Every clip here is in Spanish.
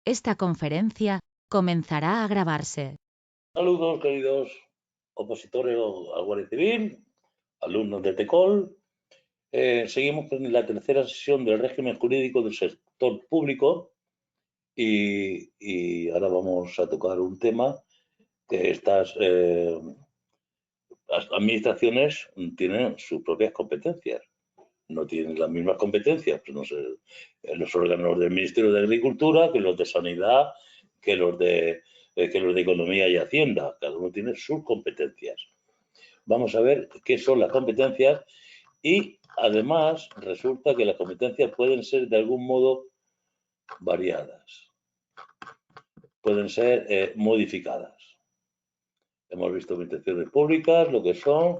Esta conferencia comenzará a grabarse. Saludos, queridos opositores al Guardia Civil, alumnos de TECOL. Seguimos con la tercera sesión del régimen jurídico del sector público y ahora vamos a tocar un tema que estas administraciones tienen sus propias competencias. No tienen las mismas competencias, pues no sé, los órganos del Ministerio de Agricultura, que los de Sanidad, que los de Economía y Hacienda. Cada uno tiene sus competencias. Vamos a ver qué son las competencias y, además, resulta que las competencias pueden ser de algún modo variadas, pueden ser modificadas. Hemos visto administraciones públicas, lo que son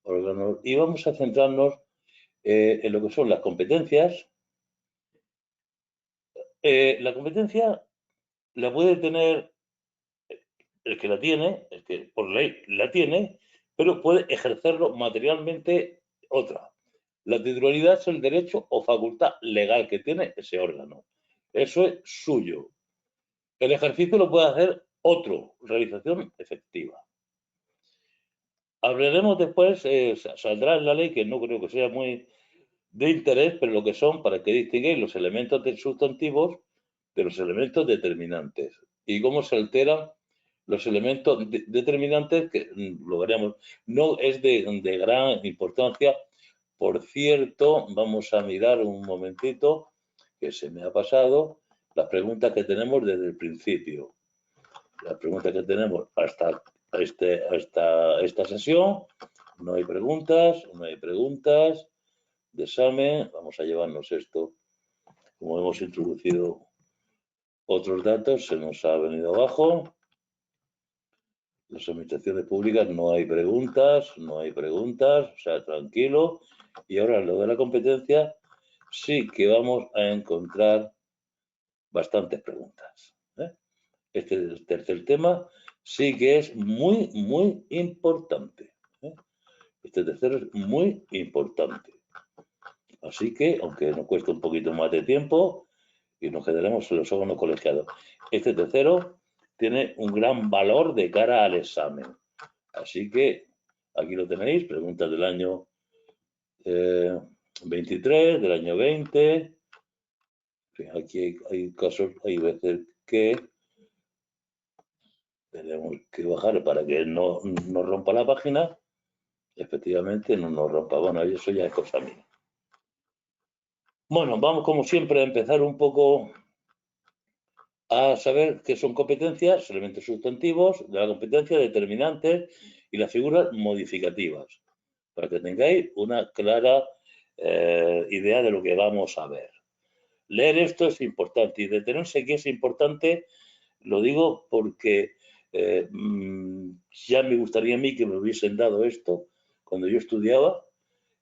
órganos, y vamos a centrarnos en lo que son las competencias. La competencia la puede tener el que la tiene, el que por ley la tiene, pero puede ejercerlo materialmente otra. La titularidad es el derecho o facultad legal que tiene ese órgano. Eso es suyo. El ejercicio lo puede hacer otro, realización efectiva. Hablaremos después, saldrá en la ley, que no creo que sea muy de interés, pero lo que son, para que distinguir los elementos sustantivos de los elementos determinantes y cómo se alteran los elementos determinantes, que lo veremos. No es de gran importancia. Por cierto, vamos a mirar un momentito, que se me ha pasado, las preguntas que tenemos desde el principio. Las preguntas que tenemos hasta esta sesión. No hay preguntas, no hay preguntas de examen. Vamos a llevarnos esto. Como hemos introducido otros datos, se nos ha venido abajo. Las administraciones públicas no hay preguntas, o sea, tranquilo. Y ahora lo de la competencia, sí que vamos a encontrar bastantes preguntas. Este tercer tema sí que es muy, muy importante. Este tercero es muy importante. Así que, aunque nos cueste un poquito más de tiempo y nos quedaremos en los órganos colegiados, este tercero tiene un gran valor de cara al examen. Así que aquí lo tenéis, preguntas del año 23, del año 20. Aquí hay casos, hay veces que tenemos que bajar para que no rompa la página. Efectivamente, no nos rompa. Bueno, eso ya es cosa mía. Bueno, vamos como siempre a empezar un poco a saber qué son competencias, elementos sustantivos de la competencia, determinantes y las figuras modificativas, para que tengáis una clara idea de lo que vamos a ver. Leer esto es importante y detenerse que es importante, lo digo porque ya me gustaría a mí que me hubiesen dado esto cuando yo estudiaba,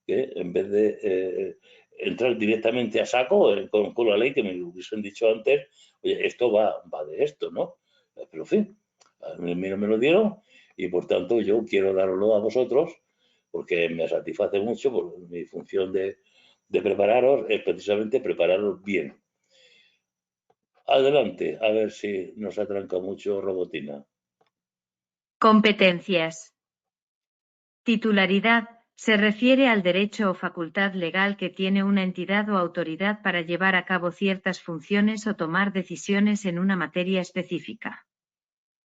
que en vez de entrar directamente a saco con la ley, que me hubiesen dicho antes, oye, esto va de esto, ¿no? Pero en fin, a mí no me lo dieron y por tanto yo quiero darlo a vosotros porque me satisface mucho, porque mi función de prepararos es precisamente prepararos bien. Adelante, a ver si nos atranca mucho Robotina. Competencias. Titularidad. Se refiere al derecho o facultad legal que tiene una entidad o autoridad para llevar a cabo ciertas funciones o tomar decisiones en una materia específica.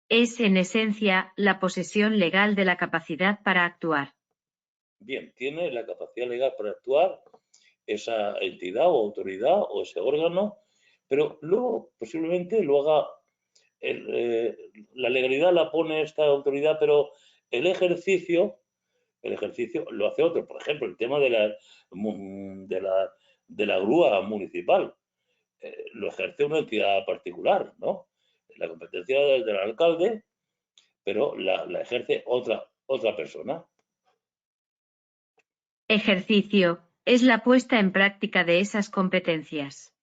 Es, en esencia, la posesión legal de la capacidad para actuar. Bien, tiene la capacidad legal para actuar esa entidad o autoridad o ese órgano, pero luego posiblemente lo haga, la legalidad la pone esta autoridad, pero el ejercicio lo hace otro. Por ejemplo, el tema de la grúa municipal lo ejerce una entidad particular, ¿no? La competencia es del alcalde, pero la ejerce otra persona. Ejercicio. Es la puesta en práctica de esas competencias.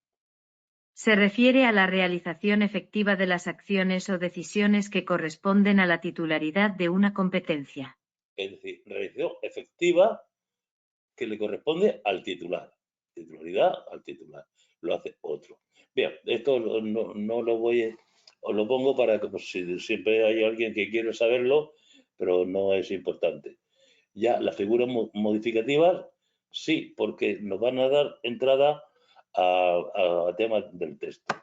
Se refiere a la realización efectiva de las acciones o decisiones que corresponden a la titularidad de una competencia. Es decir, realización efectiva que le corresponde al titular. Titularidad al titular. lo hace otro. Bien, esto no lo voy, os lo pongo para que pues, si siempre hay alguien que quiere saberlo, pero no es importante. Ya las figuras modificativas, sí, porque nos van a dar entrada a temas del texto.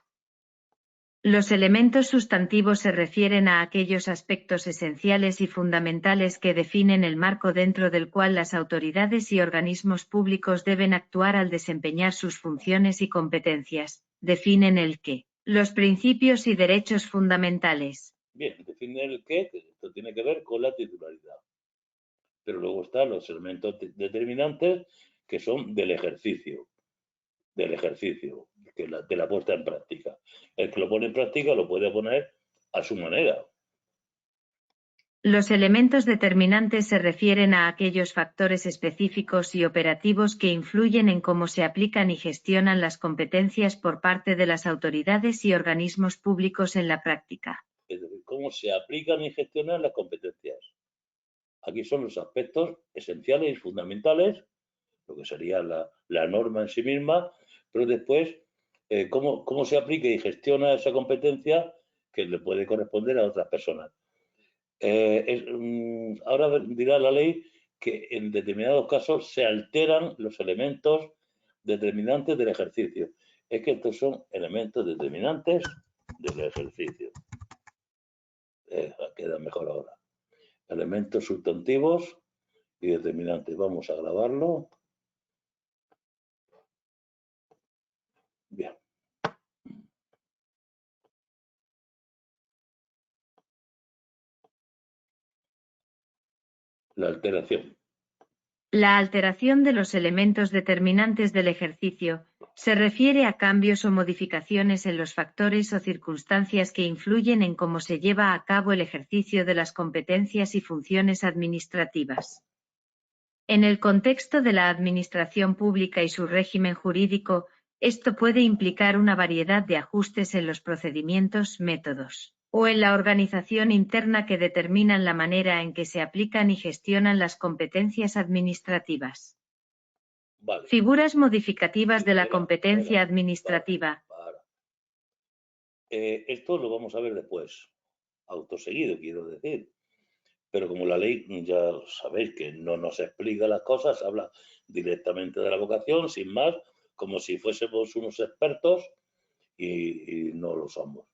Los elementos sustantivos se refieren a aquellos aspectos esenciales y fundamentales que definen el marco dentro del cual las autoridades y organismos públicos deben actuar al desempeñar sus funciones y competencias. Definen el qué. Los principios y derechos fundamentales. Bien, definen el qué, que esto tiene que ver con la titularidad. Pero luego están los elementos determinantes que son del ejercicio, que de la puesta en práctica. El que lo pone en práctica lo puede poner a su manera. Los elementos determinantes se refieren a aquellos factores específicos y operativos que influyen en cómo se aplican y gestionan las competencias por parte de las autoridades y organismos públicos en la práctica. Es decir, cómo se aplican y gestionan las competencias. Aquí son los aspectos esenciales y fundamentales, lo que sería la norma en sí misma, pero después cómo se aplica y gestiona esa competencia que le puede corresponder a otras personas. Ahora dirá la ley que en determinados casos se alteran los elementos determinantes del ejercicio. Es que estos son elementos determinantes del ejercicio. Queda mejor ahora. Elementos sustantivos y determinantes. Vamos a grabarlo. Bien. La alteración. La alteración de los elementos determinantes del ejercicio se refiere a cambios o modificaciones en los factores o circunstancias que influyen en cómo se lleva a cabo el ejercicio de las competencias y funciones administrativas. En el contexto de la administración pública y su régimen jurídico, esto puede implicar una variedad de ajustes en los procedimientos, métodos, o en la organización interna que determinan la manera en que se aplican y gestionan las competencias administrativas. Vale. Figuras modificativas de la competencia administrativa. Esto lo vamos a ver después, autoseguido, quiero decir. Pero como la ley, ya sabéis que no nos explica las cosas, habla directamente de la vocación, sin más, como si fuésemos unos expertos y no lo somos.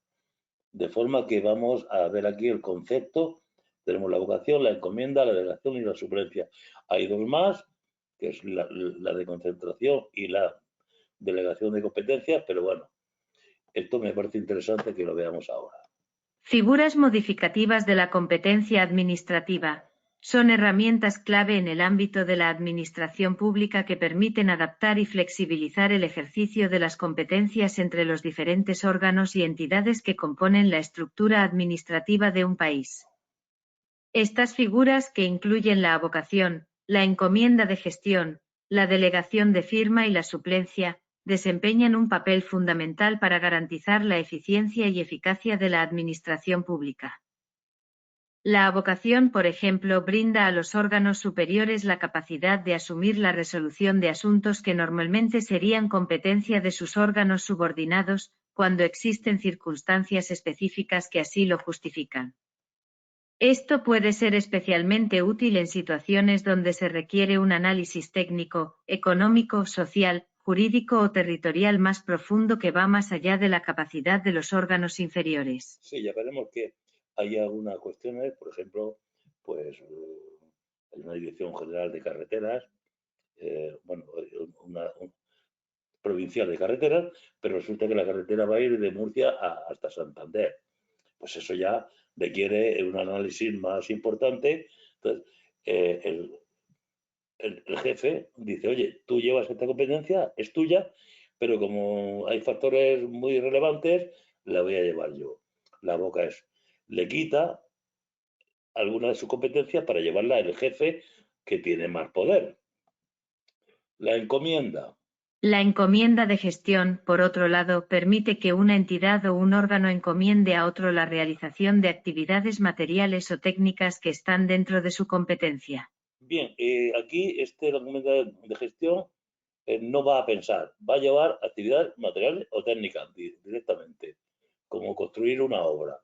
De forma que vamos a ver aquí el concepto. Tenemos la vocación, la encomienda, la delegación y la suplencia. Hay dos más, que es la de concentración y la delegación de competencias, pero bueno, esto me parece interesante que lo veamos ahora. Figuras modificativas de la competencia administrativa. Son herramientas clave en el ámbito de la administración pública que permiten adaptar y flexibilizar el ejercicio de las competencias entre los diferentes órganos y entidades que componen la estructura administrativa de un país. Estas figuras, que incluyen la avocación, la encomienda de gestión, la delegación de firma y la suplencia, desempeñan un papel fundamental para garantizar la eficiencia y eficacia de la administración pública. La avocación, por ejemplo, brinda a los órganos superiores la capacidad de asumir la resolución de asuntos que normalmente serían competencia de sus órganos subordinados, cuando existen circunstancias específicas que así lo justifican. Esto puede ser especialmente útil en situaciones donde se requiere un análisis técnico, económico, social, jurídico o territorial más profundo que va más allá de la capacidad de los órganos inferiores. Sí, ya veremos que hay algunas cuestiones, por ejemplo, pues en una dirección general de carreteras, una provincial de carreteras, pero resulta que la carretera va a ir de Murcia hasta Santander. Pues eso ya requiere un análisis más importante. Entonces, el jefe dice, oye, tú llevas esta competencia, es tuya, pero como hay factores muy relevantes, la voy a llevar yo. La boca le quita alguna de sus competencias para llevarla el jefe que tiene más poder. La encomienda. La encomienda de gestión, por otro lado, permite que una entidad o un órgano encomiende a otro la realización de actividades materiales o técnicas que están dentro de su competencia. Bien, aquí la encomienda de gestión no va a pensar, va a llevar actividades materiales o técnicas directamente, como construir una obra.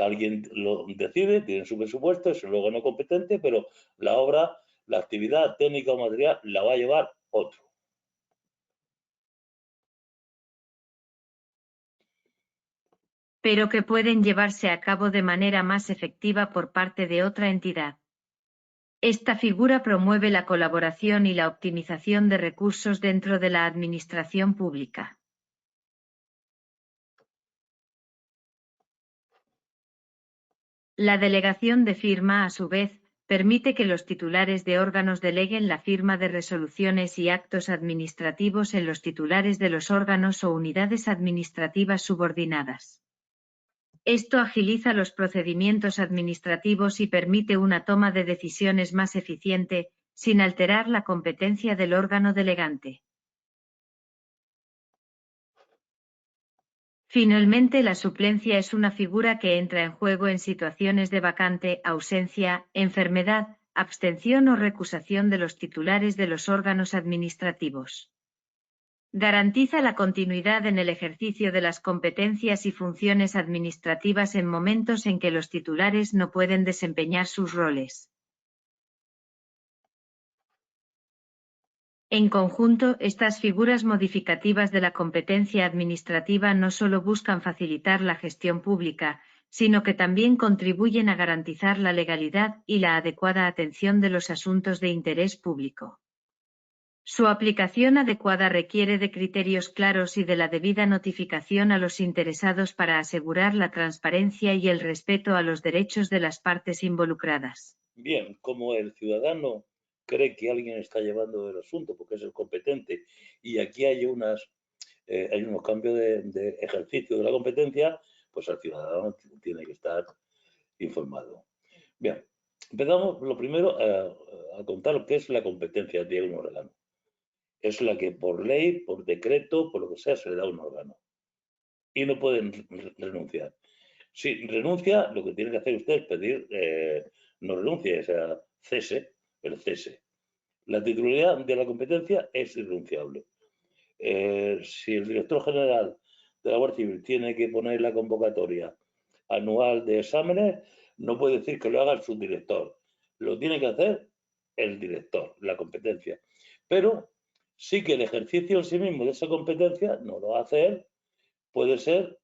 Alguien lo decide, tiene su presupuesto, es el órgano competente, pero la obra, la actividad técnica o material la va a llevar otro. Pero que pueden llevarse a cabo de manera más efectiva por parte de otra entidad. Esta figura promueve la colaboración y la optimización de recursos dentro de la administración pública. La delegación de firma, a su vez, permite que los titulares de órganos deleguen la firma de resoluciones y actos administrativos en los titulares de los órganos o unidades administrativas subordinadas. Esto agiliza los procedimientos administrativos y permite una toma de decisiones más eficiente, sin alterar la competencia del órgano delegante. Finalmente, la suplencia es una figura que entra en juego en situaciones de vacante, ausencia, enfermedad, abstención o recusación de los titulares de los órganos administrativos. Garantiza la continuidad en el ejercicio de las competencias y funciones administrativas en momentos en que los titulares no pueden desempeñar sus roles. En conjunto, estas figuras modificativas de la competencia administrativa no solo buscan facilitar la gestión pública, sino que también contribuyen a garantizar la legalidad y la adecuada atención de los asuntos de interés público. Su aplicación adecuada requiere de criterios claros y de la debida notificación a los interesados para asegurar la transparencia y el respeto a los derechos de las partes involucradas. Bien, como el ciudadano cree que alguien está llevando el asunto porque es el competente y aquí hay unos cambios de ejercicio de la competencia, pues el ciudadano tiene que estar informado. Bien, empezamos lo primero a contar lo que es la competencia de un órgano. Es la que por ley, por decreto, por lo que sea, se le da a un órgano. Y no pueden renunciar. Si renuncia, lo que tiene que hacer usted es pedir, no renuncie, o sea, cese, el cese. La titularidad de la competencia es irrenunciable. Si el director general de la Guardia Civil tiene que poner la convocatoria anual de exámenes, no puede decir que lo haga el subdirector. Lo tiene que hacer el director, la competencia. Pero sí que el ejercicio en sí mismo de esa competencia no lo hace él, puede ser,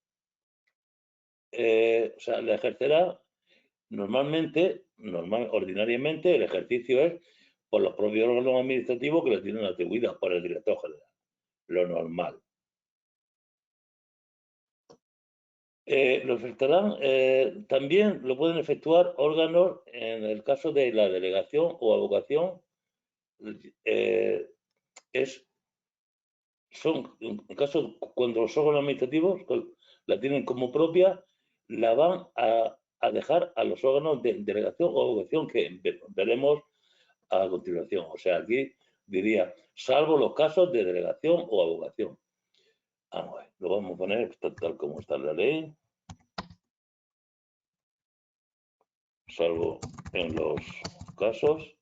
o sea, la ejercerá ordinariamente, el ejercicio es por los propios órganos administrativos que le tienen atribuidas por el director general, lo normal. Lo efectuarán, también lo pueden efectuar órganos en el caso de la delegación o avocación, son en caso cuando los órganos administrativos la tienen como propia, la van a dejar a los órganos de delegación o avocación que veremos a continuación. O sea, aquí diría, salvo los casos de delegación o avocación. Vamos a ver, lo vamos a poner tal como está la ley. Salvo en los casos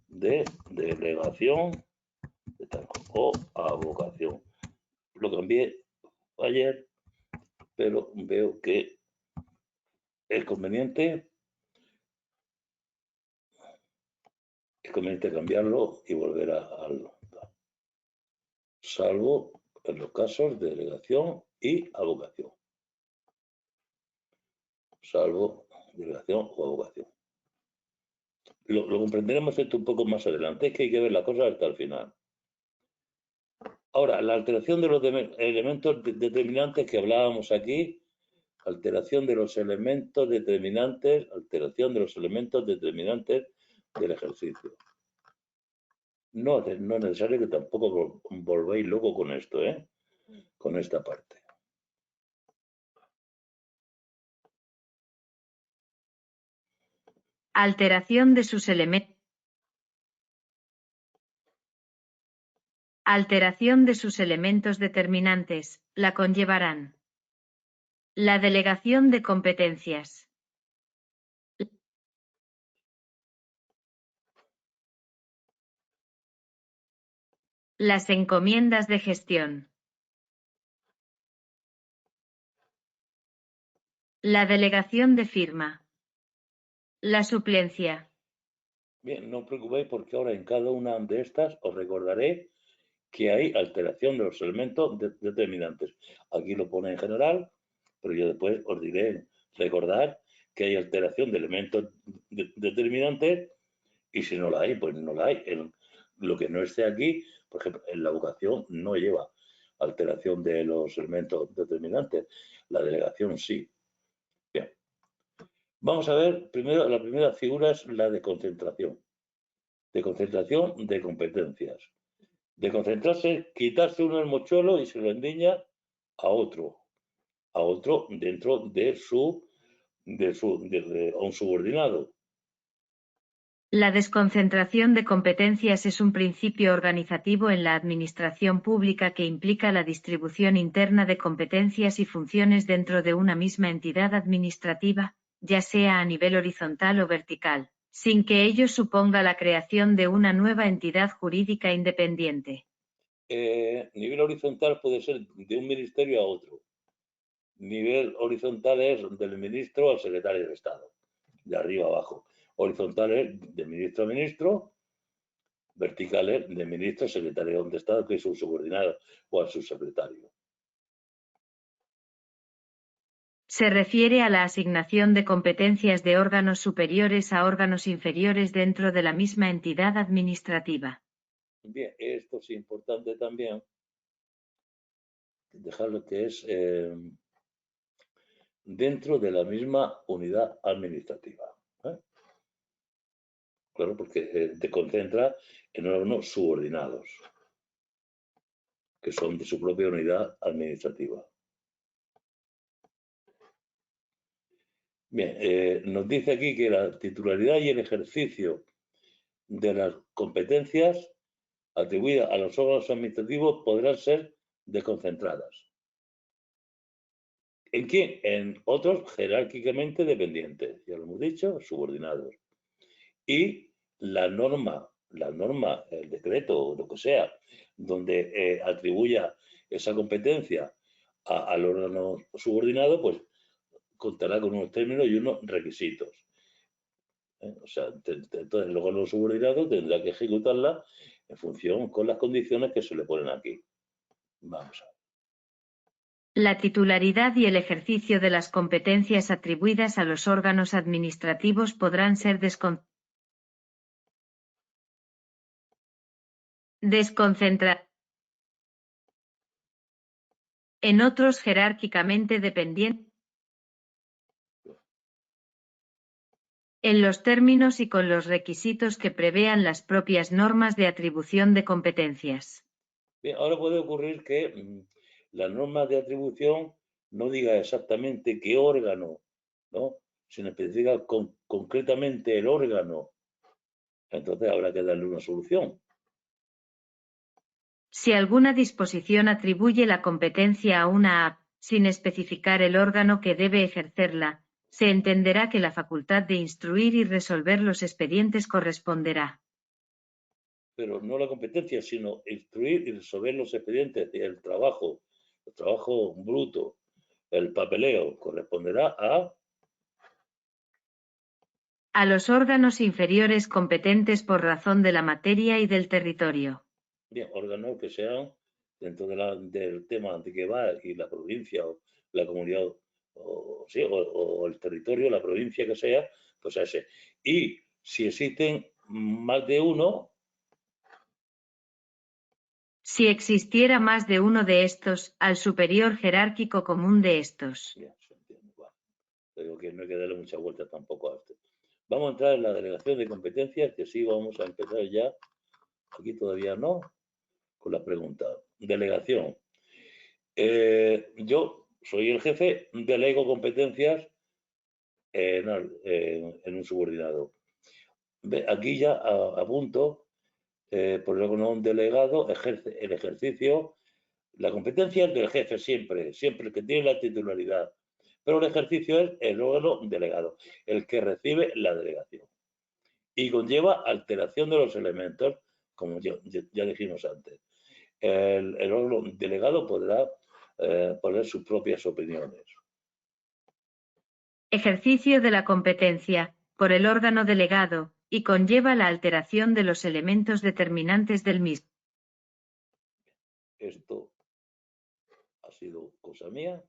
de delegación o avocación. Lo cambié ayer, pero veo que es conveniente cambiarlo y volver al salvo en los casos de delegación y avocación. Salvo delegación o avocación. Lo comprenderemos esto un poco más adelante, es que hay que ver la cosa hasta el final. Ahora, la alteración de los elementos determinantes que hablábamos aquí, alteración de los elementos determinantes del ejercicio. No es necesario que tampoco volváis loco con esto, con esta parte. Alteración de sus elementos. Alteración de sus elementos determinantes, la conllevarán. La delegación de competencias. Las encomiendas de gestión. La delegación de firma. La suplencia. Bien, no os preocupéis porque ahora en cada una de estas os recordaré que hay alteración de los elementos determinantes. Aquí lo pone en general, pero yo después os diré, recordar que hay alteración de elementos determinantes y si no la hay, pues no la hay. Lo que no esté aquí, por ejemplo, en la educación no lleva alteración de los elementos determinantes. La delegación sí. Bien. Vamos a ver, primero, la primera figura es la de concentración. De concentración de competencias. De concentrarse, quitarse uno el mochuelo y se lo endiña a otro dentro de a un subordinado. La desconcentración de competencias es un principio organizativo en la administración pública que implica la distribución interna de competencias y funciones dentro de una misma entidad administrativa, ya sea a nivel horizontal o vertical, sin que ello suponga la creación de una nueva entidad jurídica independiente. Nivel horizontal puede ser de un ministerio a otro. Nivel horizontal es del ministro al secretario de Estado, de arriba a abajo. Horizontal es de ministro a ministro, vertical es de ministro a secretario de Estado, que es un subordinado, o al subsecretario. Se refiere a la asignación de competencias de órganos superiores a órganos inferiores dentro de la misma entidad administrativa. Bien, esto es importante también, dejarlo que es dentro de la misma unidad administrativa. Claro, porque te concentra en órganos subordinados, que son de su propia unidad administrativa. Bien, nos dice aquí que la titularidad y el ejercicio de las competencias atribuidas a los órganos administrativos podrán ser desconcentradas. ¿En quién? En otros jerárquicamente dependientes, ya lo hemos dicho, subordinados. Y la norma, el decreto o lo que sea, donde atribuya esa competencia al órgano subordinado, pues contará con unos términos y unos requisitos. O sea, entonces el órgano subordinado tendrá que ejecutarla en función con las condiciones que se le ponen aquí. Vamos a ver. La titularidad y el ejercicio de las competencias atribuidas a los órganos administrativos podrán ser desconcentradas en otros jerárquicamente dependientes, en los términos y con los requisitos que prevean las propias normas de atribución de competencias. Bien, ahora puede ocurrir que la norma de atribución no diga exactamente qué órgano, ¿no? Sino especifica concretamente el órgano. Entonces habrá que darle una solución. Si alguna disposición atribuye la competencia a una AP, sin especificar el órgano que debe ejercerla, se entenderá que la facultad de instruir y resolver los expedientes corresponderá. Pero no la competencia, sino instruir y resolver los expedientes, el trabajo bruto, el papeleo, corresponderá a los órganos inferiores competentes por razón de la materia y del territorio. Bien, órganos que sean dentro del tema de que va y la provincia o la comunidad o el territorio, la provincia que sea, pues a ese. Y si existen más de uno. Si existiera más de uno de estos, al superior jerárquico común de estos. Bien, se entiende. Bueno, digo que no hay que darle mucha vuelta tampoco a esto. Vamos a entrar en la delegación de competencias, que sí vamos a empezar ya. Aquí todavía no, con la pregunta. Delegación. Yo soy el jefe, delego competencias en un subordinado. Aquí ya apunto, por ejemplo, un delegado ejerce el ejercicio, la competencia es del jefe siempre el que tiene la titularidad, pero el ejercicio es el órgano delegado, el que recibe la delegación. Y conlleva alteración de los elementos, como ya dijimos antes. el órgano delegado podrá poner sus propias opiniones. Ejercicio de la competencia por el órgano delegado y conlleva la alteración de los elementos determinantes del mismo. Esto ha sido cosa mía.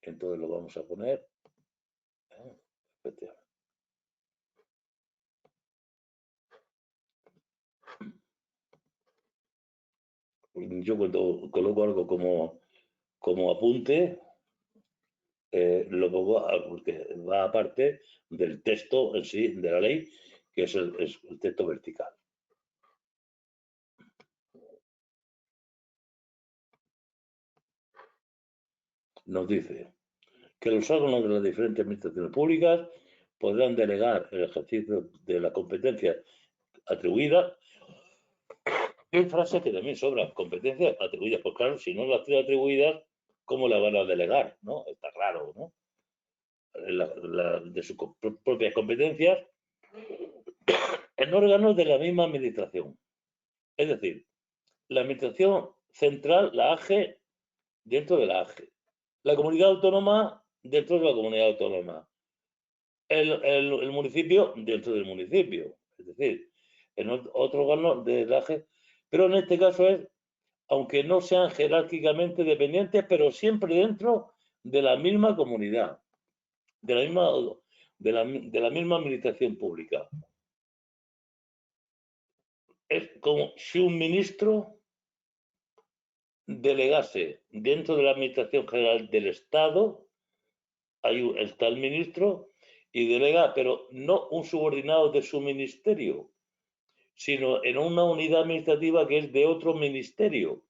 Entonces lo vamos a poner. Efectivamente. Yo cuando coloco algo como apunte, lo pongo porque va aparte del texto en sí, de la ley, que es el texto vertical. Nos dice que los órganos de las diferentes administraciones públicas podrán delegar el ejercicio de la competencia atribuida. Hay frases que también sobran, competencias atribuidas. Pues claro, si no las tienen atribuidas, ¿cómo la van a delegar? ¿No? Está raro, ¿no? De sus propias competencias en órganos de la misma administración. Es decir, la administración central, la AGE, dentro de la AGE. La comunidad autónoma, dentro de la comunidad autónoma. El municipio, dentro del municipio. Es decir, en otro órgano de la AGE. Pero en este caso es, aunque no sean jerárquicamente dependientes, pero siempre dentro de la misma comunidad, de la misma administración pública. Es como si un ministro delegase dentro de la Administración General del Estado, está el ministro, y delega, pero no un subordinado de su ministerio, sino en una unidad administrativa que es de otro ministerio.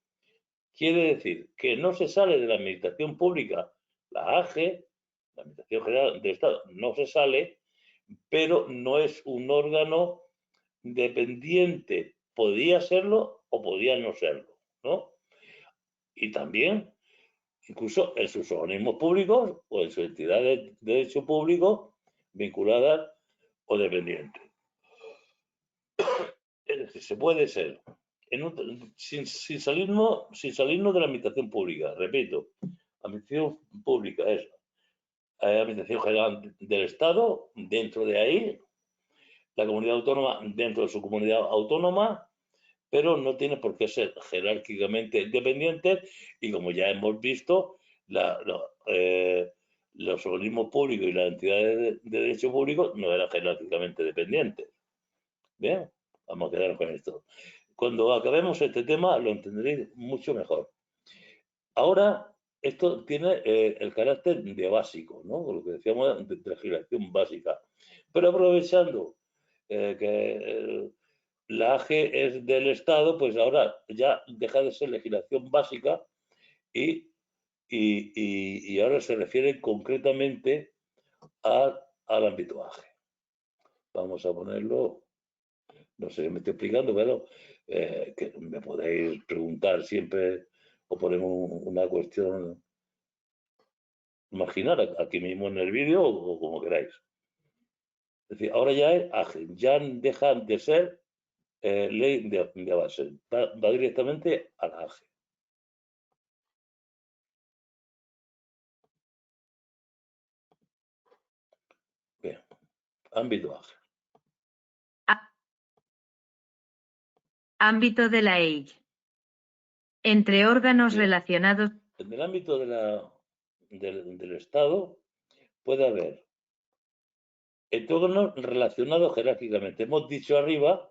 Quiere decir que no se sale de la Administración Pública, la AGE, la Administración General del Estado, no se sale, pero no es un órgano dependiente. Podía serlo o podía no serlo, ¿no? Y también, incluso en sus organismos públicos o en sus entidades de derecho público vinculadas o dependientes. Es decir, se puede ser, sin salirnos de la administración pública. Repito, administración pública es Administración General del Estado, dentro de ahí, la comunidad autónoma dentro de su comunidad autónoma, pero no tiene por qué ser jerárquicamente dependientes y, como ya hemos visto, los organismos públicos y las entidades de derecho público no eran jerárquicamente dependientes. Bien, vamos a quedarnos con esto. Cuando acabemos este tema lo entenderéis mucho mejor. Ahora, esto tiene el carácter de básico, ¿no? Lo que decíamos de legislación básica. Pero aprovechando que la AGE es del Estado, pues ahora ya deja de ser legislación básica y ahora se refiere concretamente al ámbito AGE. Vamos a ponerlo, no sé qué me estoy explicando, pero que me podéis preguntar siempre o ponemos una cuestión, imaginar aquí mismo en el vídeo o como queráis. Es decir, ahora ya es AGE, ya dejan de ser ley de base, va directamente a la AGE. Bien, ámbito AGE. Ámbito de la EI. Entre órganos Bien. relacionados. En el ámbito del Estado puede haber órganos relacionados jerárquicamente. Hemos dicho arriba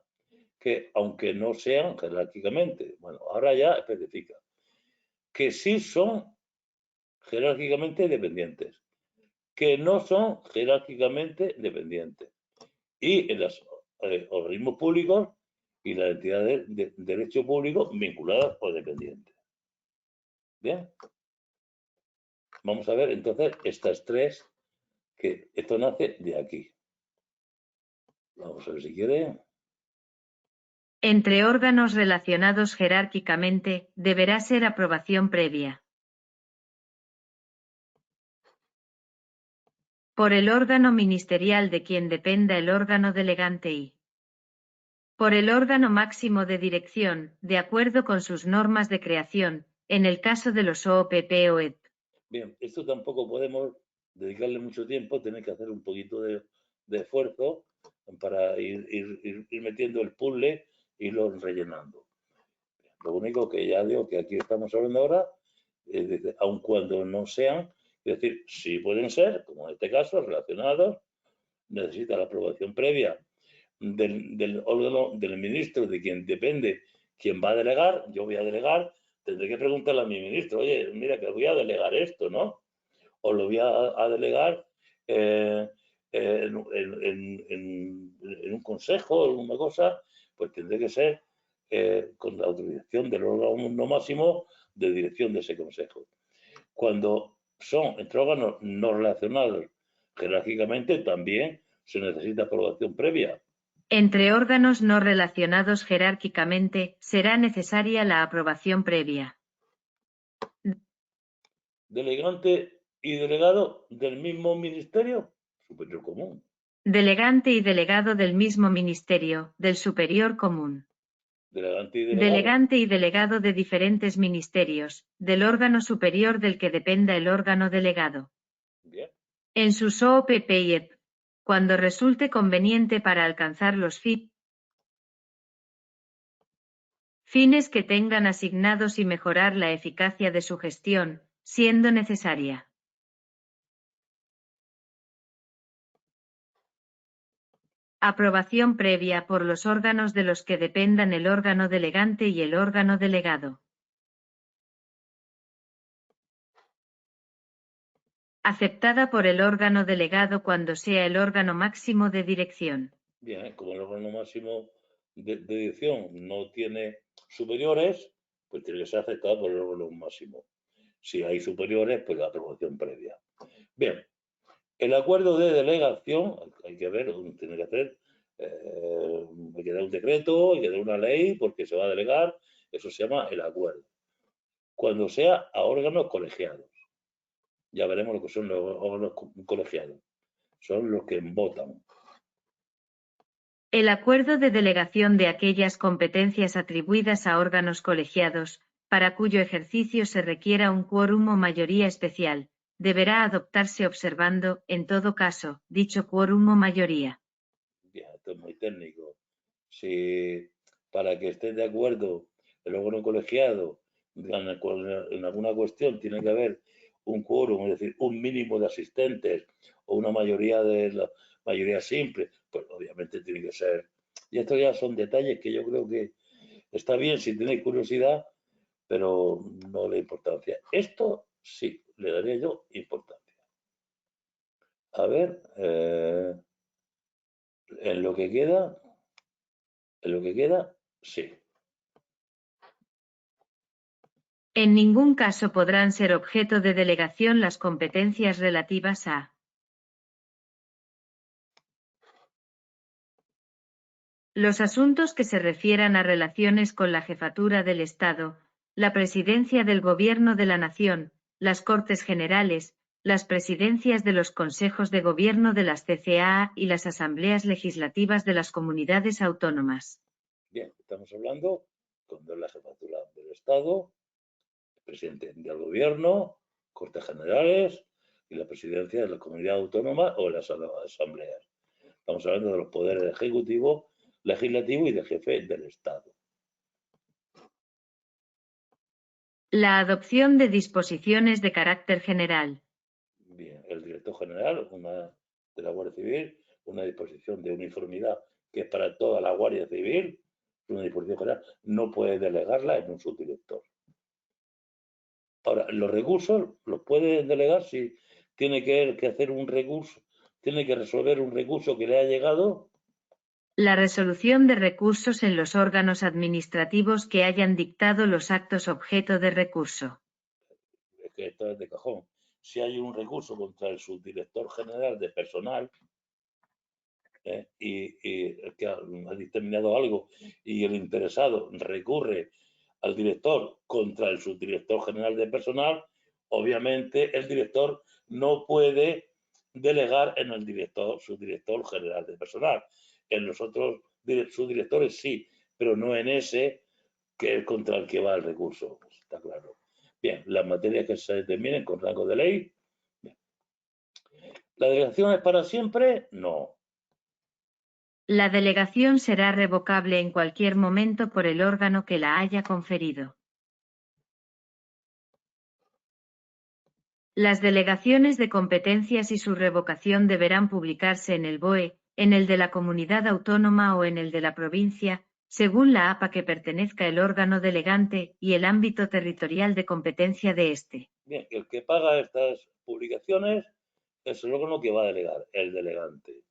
que aunque no sean jerárquicamente, bueno, ahora ya especifica que sí son jerárquicamente dependientes, que no son jerárquicamente dependientes. Y en los organismos públicos y las entidades de derecho público vinculadas o dependientes. Bien. Vamos a ver entonces estas tres, que esto nace de aquí. Vamos a ver si quiere. Entre órganos relacionados jerárquicamente, deberá ser aprobación previa por el órgano ministerial de quien dependa el órgano delegante y Por el órgano máximo de dirección, de acuerdo con sus normas de creación, en el caso de los OPP o EP. Bien, esto tampoco podemos dedicarle mucho tiempo, tener que hacer un poquito de esfuerzo para ir metiendo el puzzle y irlo rellenando. Lo único que ya digo que aquí estamos hablando ahora, aun cuando no sean, es decir, sí pueden ser, como en este caso, relacionados, necesita la aprobación previa del órgano, del ministro, de quien depende quién va a delegar. Yo voy a delegar, tendré que preguntarle a mi ministro, oye, mira que voy a delegar esto, ¿no? O lo voy a delegar en un consejo, en una cosa, pues tendré que ser con la autorización del órgano máximo de dirección de ese consejo. Cuando son entre órganos no relacionados jerárquicamente, también se necesita aprobación previa. Entre órganos no relacionados jerárquicamente, será necesaria la aprobación previa. Delegante y delegado del mismo ministerio superior común. Delegante y delegado del mismo ministerio, del superior común. Delegante y delegado. Delegante y delegado de diferentes ministerios, del órgano superior del que dependa el órgano delegado. Bien. En sus OPP y EP, cuando resulte conveniente para alcanzar los fines que tengan asignados y mejorar la eficacia de su gestión, siendo necesaria. Aprobación previa por los órganos de los que dependan el órgano delegante y el órgano delegado. Aceptada por el órgano delegado cuando sea el órgano máximo de dirección. Bien, como el órgano máximo de dirección no tiene superiores, pues tiene que ser aceptado por el órgano máximo. Si hay superiores, pues la aprobación previa. Bien, el acuerdo de delegación, hay que ver, tiene que hacer, hay que dar un decreto, hay que dar una ley, porque se va a delegar, eso se llama el acuerdo. Cuando sea a órganos colegiados. Ya veremos lo que son los órganos colegiados. Son los que votan. El acuerdo de delegación de aquellas competencias atribuidas a órganos colegiados, para cuyo ejercicio se requiera un quórum o mayoría especial, deberá adoptarse observando, en todo caso, dicho quórum o mayoría. Bien, esto es muy técnico. Si para que estén de acuerdo el órgano colegiado en alguna cuestión tiene que haber un quórum, es decir, un mínimo de asistentes o una mayoría de la mayoría simple, pues obviamente tiene que ser. Y estos ya son detalles que yo creo que está bien si tenéis curiosidad, pero no la importancia. Esto sí, le daría yo importancia. A ver, en lo que queda, sí. En ningún caso podrán ser objeto de delegación las competencias relativas a los asuntos que se refieran a relaciones con la jefatura del Estado, la presidencia del Gobierno de la Nación, las Cortes Generales, las presidencias de los consejos de gobierno de las CCAA y las asambleas legislativas de las comunidades autónomas. Bien, estamos hablando cuando es la jefatura del Estado, el presidente del Gobierno, Cortes Generales y la presidencia de la comunidad autónoma o las asambleas. Estamos hablando de los poderes ejecutivo, legislativo y de jefe del Estado. La adopción de disposiciones de carácter general. Bien, el director general de la Guardia Civil, una disposición de uniformidad que es para toda la Guardia Civil, una disposición general, no puede delegarla en un subdirector. Ahora, los recursos los puede delegar si tiene que hacer un recurso, tiene que resolver un recurso que le ha llegado. La resolución de recursos en los órganos administrativos que hayan dictado los actos objeto de recurso. Es que esto es de cajón. Si hay un recurso contra el subdirector general de personal y que ha dictaminado algo y el interesado recurre al director contra el subdirector general de personal, obviamente el director no puede delegar en el subdirector general de personal. En los otros subdirectores sí, pero no en ese que es contra el que va el recurso, pues está claro. Bien, las materias que se determinen con rango de ley. Bien. ¿La delegación es para siempre? No. La delegación será revocable en cualquier momento por el órgano que la haya conferido. Las delegaciones de competencias y su revocación deberán publicarse en el BOE, en el de la comunidad autónoma o en el de la provincia, según la APA que pertenezca el órgano delegante y el ámbito territorial de competencia de éste. Bien, el que paga estas publicaciones es el órgano que va a delegar, el delegante.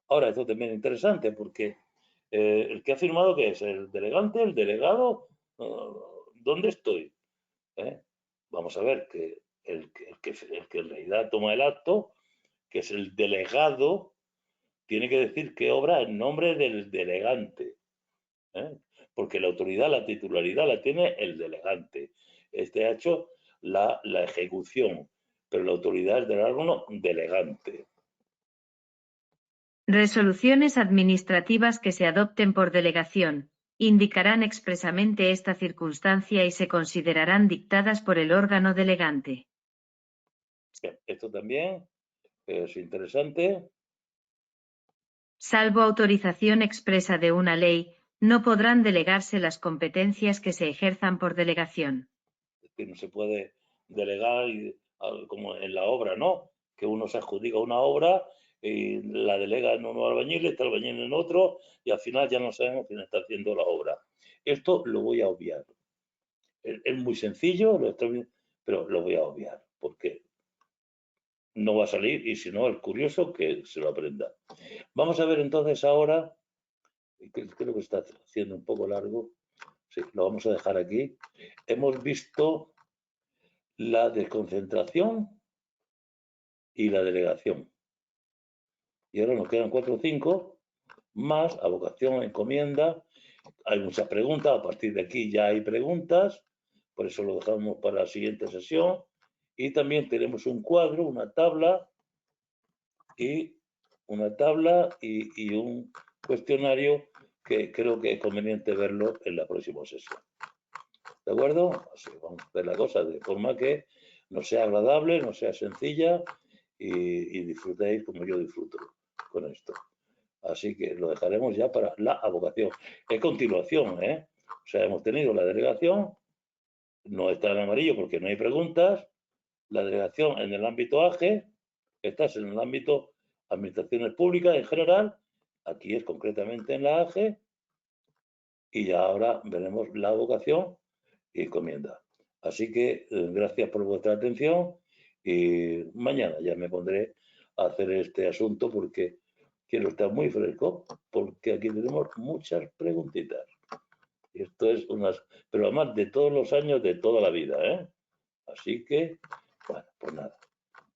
Ahora, esto también es interesante porque el que ha firmado, ¿qué es? ¿El delegante, el delegado? ¿Dónde estoy? Vamos a ver que el que en realidad toma el acto, que es el delegado, tiene que decir qué obra en nombre del delegante. Porque la autoridad, la titularidad la tiene el delegante. Este ha hecho la ejecución, pero la autoridad es del órgano delegante. Resoluciones administrativas que se adopten por delegación indicarán expresamente esta circunstancia y se considerarán dictadas por el órgano delegante. Bien, esto también es interesante. Salvo autorización expresa de una ley, no podrán delegarse las competencias que se ejerzan por delegación. Es que no se puede delegar como en la obra, ¿no? Que uno se adjudica una obra y la delega en uno albañil, está el albañil en otro y al final ya no sabemos quién está haciendo la obra. Esto lo voy a obviar. Es muy sencillo, pero lo voy a obviar porque no va a salir y si no, el curioso que se lo aprenda. Vamos a ver entonces ahora, creo que está haciendo un poco largo, sí, lo vamos a dejar aquí. Hemos visto la desconcentración y la delegación. Y ahora nos quedan 4 o 5 más avocación, encomienda. Hay muchas preguntas, a partir de aquí ya hay preguntas, por eso lo dejamos para la siguiente sesión. Y también tenemos un cuadro, una tabla y un cuestionario que creo que es conveniente verlo en la próxima sesión. ¿De acuerdo? Así vamos a ver la cosa de forma que nos sea agradable, nos sea sencilla y disfrutéis como yo disfruto con esto. Así que lo dejaremos ya para la avocación. Es continuación, ¿eh? O sea, hemos tenido la delegación, no está en amarillo porque no hay preguntas, la delegación en el ámbito AGE, estás en el ámbito administraciones públicas en general, aquí es concretamente en la AGE, y ya ahora veremos la avocación y encomienda. Así que gracias por vuestra atención y mañana ya me pondré a hacer este asunto porque quiero estar muy fresco porque aquí tenemos muchas preguntitas. Y esto es pero además de todos los años, de toda la vida, ¿eh? Así que, bueno, pues nada.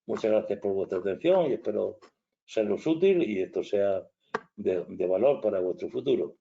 Muchas gracias por vuestra atención y espero seros útil y esto sea de valor para vuestro futuro.